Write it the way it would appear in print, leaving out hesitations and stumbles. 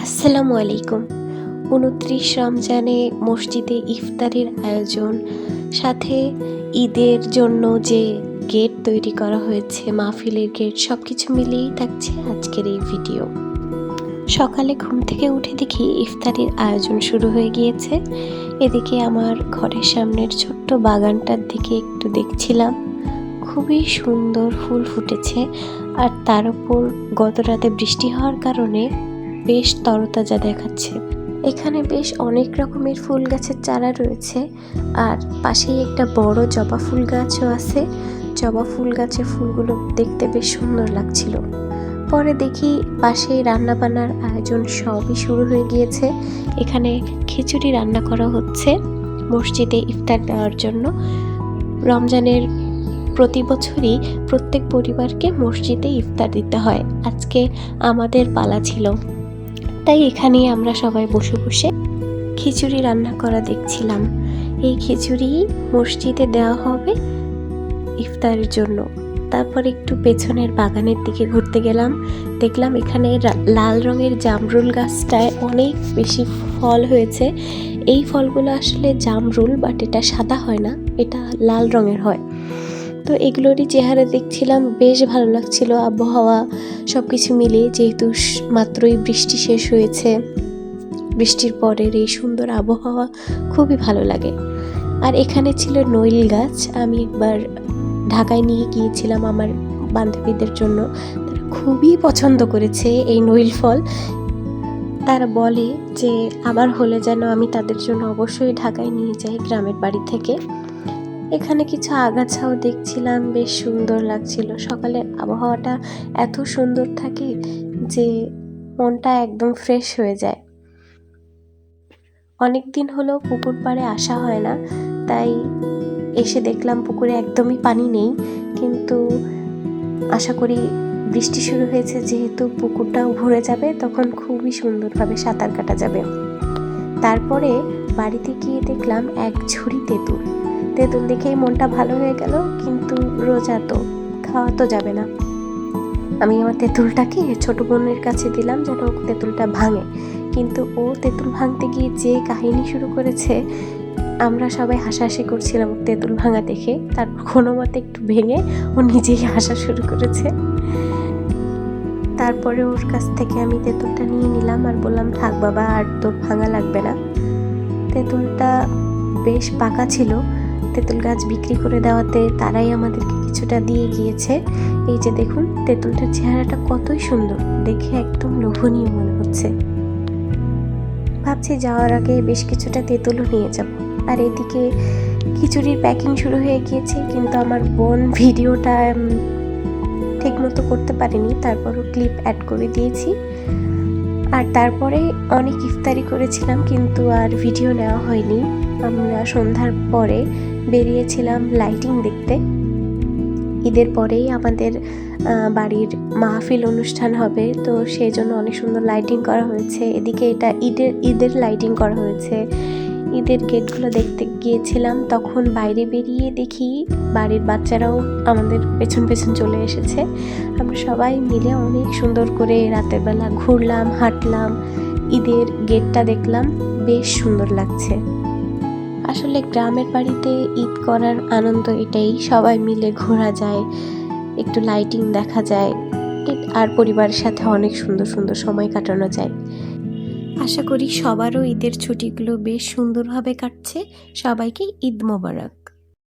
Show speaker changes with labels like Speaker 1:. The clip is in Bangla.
Speaker 1: আসসালামু আলাইকুম। ২৯ রমজানে মসজিদে ইফতারের আয়োজন, সাথে ঈদের জন্য যে গেট তৈরি করা হয়েছে, মাহফিলের গেট, সব কিছু মিলিয়েই থাকছে আজকের এই ভিডিও। সকালে ঘুম থেকে উঠে দেখি ইফতারের আয়োজন শুরু হয়ে গিয়েছে। এদিকে আমার ঘরের সামনের ছোট্ট বাগানটার দিকে একটু দেখছিলাম। খুবই সুন্দর ফুল ফুটেছে, আর তার উপর গত রাতে বৃষ্টি হওয়ার কারণে বেশ তরতাজা দেখাচ্ছে। এখানে বেশ অনেক রকমের ফুল গাছের চারা রয়েছে, আর পাশেই একটা বড় জবা ফুল গাছও আছে। জবা ফুল গাছের ফুলগুলো দেখতে বেশ সুন্দর লাগছিল। পরে দেখি পাশে রান্না বান্নার আয়োজন সবই শুরু হয়ে গিয়েছে। এখানে খিচুড়ি রান্না করা হচ্ছে মসজিদে ইফতার দেওয়ার জন্য। রমজানের প্রতি বছরই প্রত্যেক পরিবারকে মসজিদে ইফতার দিতে হয়। আজকে আমাদের পালা ছিল, তাই এখানেই আমরা সবাই বসে বসে খিচুড়ি রান্না করা দেখছিলাম। এই খিচুড়ি মসজিদে দেওয়া হবে ইফতারের জন্য। তারপর একটু পেছনের বাগানের দিকে ঘুরতে গেলাম। দেখলাম এখানে লাল রঙের জামরুল গাছটায় অনেক বেশি ফল হয়েছে। এই ফলগুলো আসলে জামরুল, বাট এটা সাদা হয় না, এটা লাল রঙের হয়। তো এগুলোরই চেহারা দেখছিলাম, বেশ ভালো লাগছিল। আবহাওয়া সব কিছু মিলিয়ে, যেহেতু মাত্রই বৃষ্টি শেষ হয়েছে, বৃষ্টির পরের এই সুন্দর আবহাওয়া খুবই ভালো লাগে। আর এখানে ছিল নইল গাছ। আমি একবার ঢাকায় নিয়ে গিয়েছিলাম আমার বান্ধবীদের জন্য, তারা খুবই পছন্দ করেছে এই নইল ফল। তারা বলে যে আবার হলে যেন আমি তাদের জন্য অবশ্যই ঢাকায় নিয়ে যাই গ্রামের বাড়ি থেকে। এখানে কিছু আগাছাও দেখছিলাম, বেশ সুন্দর লাগছিল। সকালের আবহাওয়াটা এত সুন্দর থাকে যে মনটা একদম ফ্রেশ হয়ে যায়। অনেক দিন হলো পুকুর পাড়ে আসা হয় না, তাই এসে দেখলাম পুকুরে একদমই পানি নেই, কিন্তু আশা করি বৃষ্টি শুরু হয়েছে যেহেতু পুকুরটাও ভরে যাবে, তখন খুবই সুন্দরভাবে সাঁতার কাটা যাবে। তারপরে বাড়িতে গিয়ে দেখলাম এক ঝুড়ি তেঁতুল। তেঁতুল দেখেই মনটা ভালো হয়ে গেল, কিন্তু রোজা তো, খাওয়া তো যাবে না। আমি আমার তেঁতুলটাকে ছোট বোনের কাছে দিলাম যেন তেঁতুলটা ভাঙে, কিন্তু ও তেঁতুল ভাঙতে গিয়ে যে কাহিনী শুরু করেছে, আমরা সবাই হাসাহাসি করছিলাম তেঁতুল ভাঙা দেখে। তারপর কোনো মতে একটু ভেঙে ও নিজেই হাসা শুরু করেছে। তারপরে ওর কাছ থেকে আমি তেঁতুলটা নিয়ে নিলাম আর বললাম, থাক বাবা, আর তোর ভাঙা লাগবে না। তেঁতুলটা বেশ পাকা ছিল। তেঁতুল গাছ বিক্রি করে দেওয়াতে তারাই আমাদেরকে কিছুটা দিয়ে গিয়েছে। এই যে দেখুন, তেঁতুলটার চেহারাটা কতই সুন্দর, দেখে একদম লোভনীয় মনে হচ্ছে। ভাবছি যাওয়ার আগে বেশ কিছুটা তেঁতুলও নিয়ে যাব। আর এদিকে খিচুড়ির প্যাকিং শুরু হয়ে গিয়েছে, কিন্তু আমার বোন ভিডিওটা ঠিক মতো করতে পারিনি, তারপরও ক্লিপ অ্যাড করে দিয়েছি। আর তারপরে অনেক ইফতারি করেছিলাম, কিন্তু আর ভিডিও নেওয়া হয়নি। আমরা সন্ধ্যার পরে বেরিয়েছিলাম লাইটিং দেখতে। ঈদের পরেই আমাদের বাড়ির মাহফিল অনুষ্ঠান হবে, তো সেই জন্য অনেক সুন্দর লাইটিং করা হয়েছে। এদিকে এটা ঈদের লাইটিং করা হয়েছে। ঈদের গেটগুলো দেখতে গিয়েছিলাম, তখন বাইরে বেরিয়ে দেখি বাড়ির বাচ্চারাও আমাদের পেছন পেছন চলে এসেছে। আমরা সবাই মিলে অনেক সুন্দর করে রাতের বেলা ঘুরলাম, হাঁটলাম, ঈদের গেটটা দেখলাম, বেশ সুন্দর লাগছে। আসলে গ্রামের বাড়িতে ঈদ করার আনন্দ এটাই, সবাই মিলে ঘোরা যায়, একটু লাইটিং দেখা যায়, আর পরিবারের সাথে অনেক সুন্দর সুন্দর সময় কাটানো যায়। আশা করি সবারও ঈদের ছুটিগুলো বেশ সুন্দরভাবে কাটছে। সবাইকে ঈদ মোবারক।